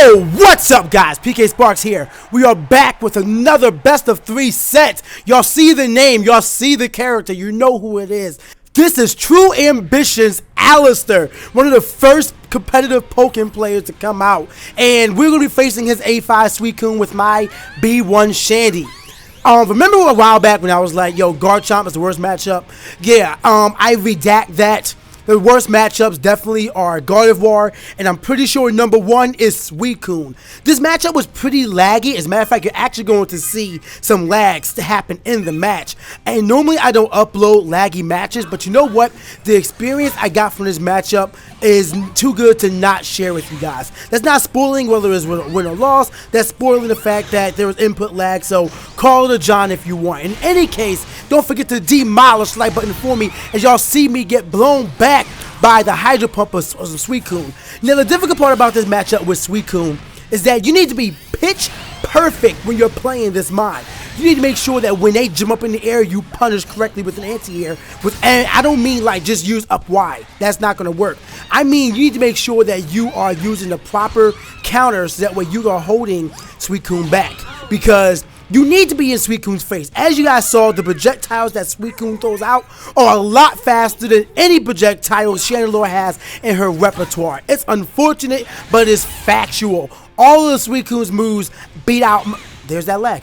Yo, what's up guys? PKSparkxx here. We are back with another best of 3 set. Y'all see the name, y'all see the character, you know who it is. This is True Ambition's Allister, one of the first competitive Pokken players to come out. And we're going to be facing his A5 Suicune with my B1 Shandy. Remember a while back when I was like, yo, Garchomp is the worst matchup? Yeah, I redact that. The worst matchups definitely are Gardevoir, and I'm pretty sure number 1 is Suicune. This matchup was pretty laggy. As a matter of fact, you're actually going to see some lags to happen in the match. And normally I don't upload laggy matches, but you know what? The experience I got from this matchup is too good to not share with you guys. That's not spoiling whether it's win or loss. That's spoiling the fact that there was input lag, so call it a John if you want. In any case, don't forget to demolish the like button for me as y'all see me get blown back by the Hydro Pump of Suicune. Now, the difficult part about this matchup with Suicune is that you need to be pitch perfect when you're playing this mod. You need to make sure that when they jump up in the air, you punish correctly with an anti-air. And I don't mean like just use up Y. That's not going to work. I mean you need to make sure that you are using the proper counters so that way you are holding Suicune back. Because you need to be in Suicune's face. As you guys saw, the projectiles that Suicune throws out are a lot faster than any projectiles Chandelure has in her repertoire. It's unfortunate, but it's factual. All of Suicune's moves beat out... There's that lag.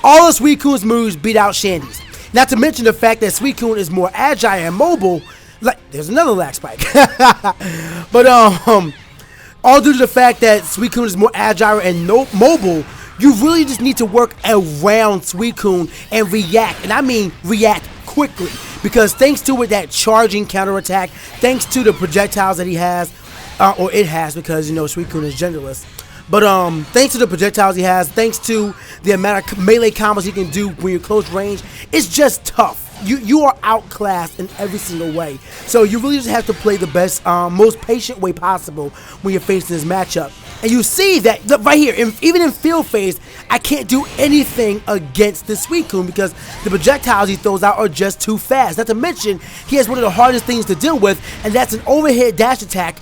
All of Suicune's moves beat out Shandy's. Not to mention the fact that Suicune is more agile and mobile. Like, there's another lag spike. But all due to the fact that Suicune is more agile and mobile, you really just need to work around Suicune and react. And I mean react quickly. Because thanks to it, that charging counterattack, thanks to the projectiles that he has, or it has, because, you know, Suicune is genderless. But thanks to the projectiles he has, thanks to the amount of melee combos he can do when you're close range, it's just tough. You are outclassed in every single way. So you really just have to play the best, most patient way possible when you're facing this matchup. And you see that right here, even in field phase, I can't do anything against the Suicune because the projectiles he throws out are just too fast. Not to mention, he has one of the hardest things to deal with, and that's an overhead dash attack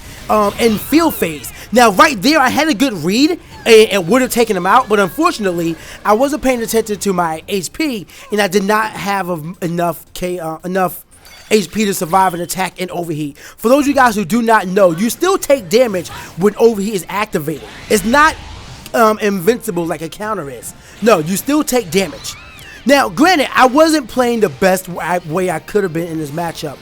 in field phase. Now, right there, I had a good read and would have taken him out, but unfortunately, I wasn't paying attention to my HP, and I did not have enough HP to survive an attack in overheat. For those of you guys who do not know, you still take damage when overheat is activated. It's not invincible like a counter is. No, you still take damage. Now, granted, I wasn't playing the best way I could have been in this matchup.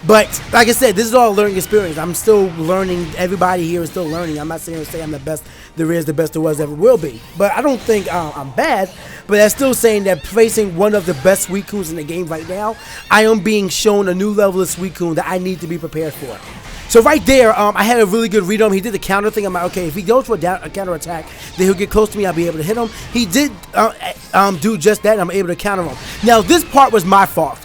But like I said, this is all a learning experience. I'm still learning. Everybody here is still learning. I'm not saying I'm the best there is, the best there was, ever will be. But I don't think I'm bad. But that's still saying that facing one of the best Suicunes in the game right now, I am being shown a new level of Suicune that I need to be prepared for. So right there, I had a really good read on him. He did the counter thing. I'm like, okay, if he goes for a counter attack, then he'll get close to me. I'll be able to hit him. He did do just that, and I'm able to counter him. Now, this part was my fault.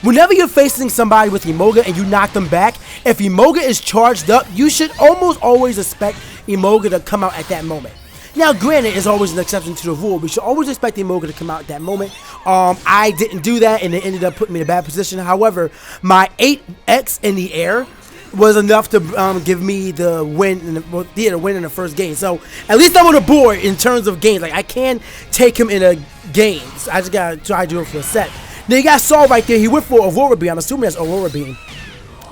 Whenever you're facing somebody with Emoga and you knock them back, if Emoga is charged up, you should almost always expect Emoga to come out at that moment. Now, granted, it's always an exception to the rule. We should always expect Emoga to come out at that moment. I didn't do that, and it ended up putting me in a bad position. However, my 8x in the air was enough to give me the win in the first game. So at least I'm on the board in terms of games. Like, I can take him in a game. So I just gotta try to do it for a set. Now you guys saw right there, he went for Aurora Beam. I'm assuming that's Aurora Beam.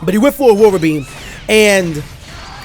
But he went for Aurora Beam. And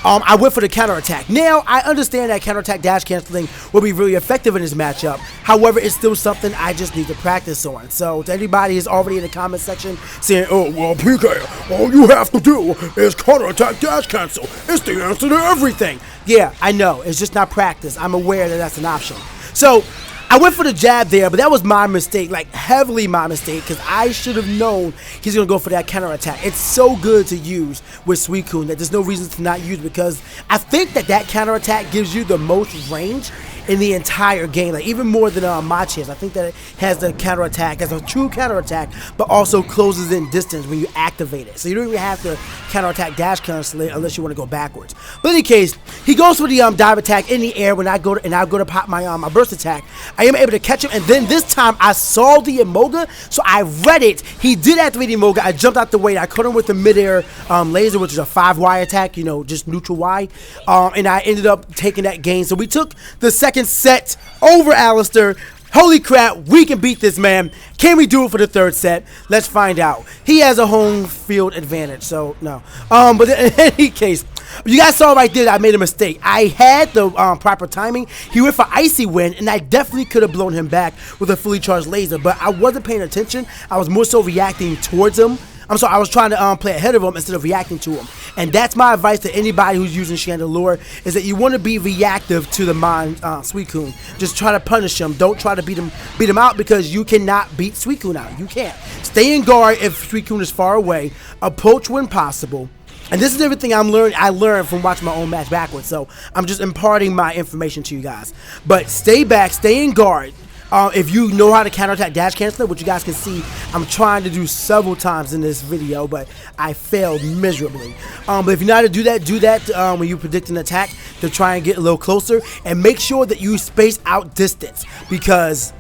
I went for the counterattack. Now, I understand that counterattack dash canceling will be really effective in this matchup. However, it's still something I just need to practice on. So, to anybody who's already in the comment section saying, oh, well, PK, all you have to do is counterattack dash cancel. It's the answer to everything. Yeah, I know. It's just not practice. I'm aware that that's an option. So, I went for the jab there, but that was my mistake, like heavily my mistake, because I should have known he's going to go for that counterattack. It's so good to use with Suicune that there's no reason to not use it, because I think that counterattack gives you the most range in the entire game, like even more than Machias. I think that it has the counterattack, has a true counterattack, but also closes in distance when you activate it. So you don't even have to counterattack dash cancel it unless you want to go backwards. But in any case, he goes for the dive attack in the air when I go to pop my my burst attack. I am able to catch him, and then this time I saw the Emoga, so I read it. He did activate the Emoga. I jumped out the way. I caught him with the midair laser, which is a 5Y attack, you know, just neutral Y, and I ended up taking that game. So we took the second set over Allister. Holy crap, we can beat this man. Can we do it for the third set? Let's find out. He has a home field advantage, so no. But in any case, you guys saw right there that I made a mistake. I had the proper timing. He went for Icy Wind, and I definitely could have blown him back with a fully charged laser, but I wasn't paying attention. I was more so reacting towards him. I'm sorry, I was trying to play ahead of him instead of reacting to him. And that's my advice to anybody who's using Chandelure, is that you want to be reactive to the Suicune. Just try to punish him. Don't try to beat him out, because you cannot beat Suicune out. You can't. Stay in guard if Suicune is far away. Approach when possible. And this is everything I learned from watching my own match backwards. So I'm just imparting my information to you guys. But stay back, stay in guard. If you know how to counterattack dash canceler, which you guys can see I'm trying to do several times in this video, but I failed miserably. But if you know how to do that when you predict an attack, to try and get a little closer, and make sure that you space out distance, because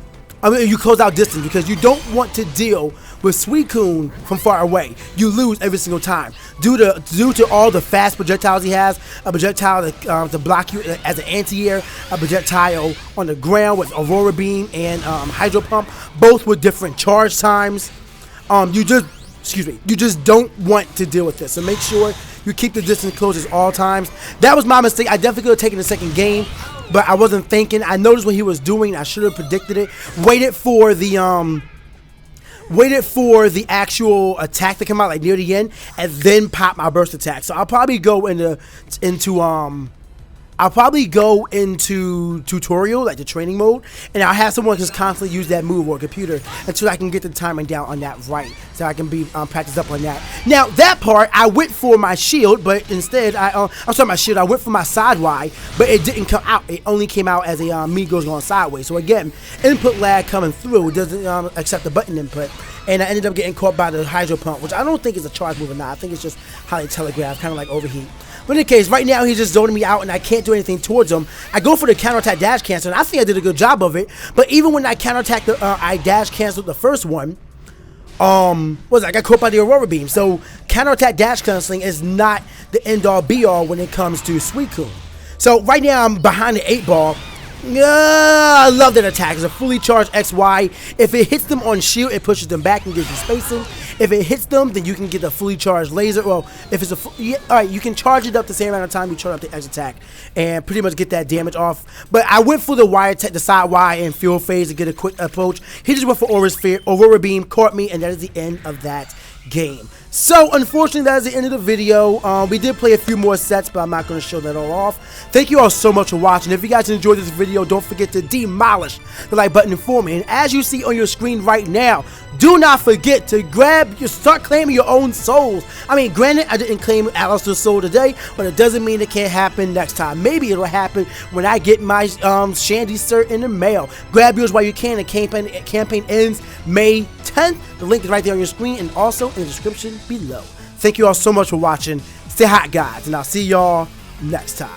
you close out distance, because you don't want to deal with Suicune from far away. You lose every single time due to all the fast projectiles he has. A projectile to block you as an anti-air, a projectile on the ground with Aurora Beam and Hydro Pump, both with different charge times. You just don't want to deal with this. So make sure you keep the distance close at all times. That was my mistake. I definitely could have taken the second game, but I wasn't thinking. I noticed what he was doing. I should have predicted it. Waited for the actual attack to come out, like near the end, and then pop my burst attack. So I'll probably go into tutorial, like the training mode, and I'll have someone just constantly use that move, or a computer, until I can get the timing down on that right, so I can be practiced up on that. Now that part, I went for my shield, but instead I went for my side Y, but it didn't come out. It only came out as a me goes going sideways. So again, input lag coming through. It doesn't accept the button input. And I ended up getting caught by the Hydro Pump, which I don't think is a charge move or not. I think it's just how they telegraph, kind of like overheat. But in any case, right now he's just zoning me out and I can't do anything towards him. I go for the counterattack dash cancel, and I think I did a good job of it. But even when I counterattack I dash canceled the first one, I got caught by the Aurora Beam. So counterattack dash canceling is not the end all be all when it comes to Suicune. So right now I'm behind the 8-ball. I love that attack. It's a fully charged XY. If it hits them on shield, it pushes them back and gives you spacing. If it hits them, then you can get a fully charged laser. Well, if it's alright, you can charge it up the same amount of time you charge up the X attack and pretty much get that damage off. But I went for the Y attack, the side Y and field phase to get a quick approach. He just went for Aurora Beam, caught me, and that is the end of that game. So unfortunately, that is the end of the video. We did play a few more sets, but I'm not going to show that all off. Thank you all so much for watching. If you guys enjoyed this video, don't forget to demolish the like button for me. And as you see on your screen right now, do not forget to start claiming your own souls. I mean, granted, I didn't claim Allister's soul today, but it doesn't mean it can't happen next time. Maybe it'll happen when I get my Shandy cert in the mail. Grab yours while you can. The campaign ends May 10th. The link is right there on your screen and also in the description below. Thank you all so much for watching. Stay hot, guys, and I'll see y'all next time.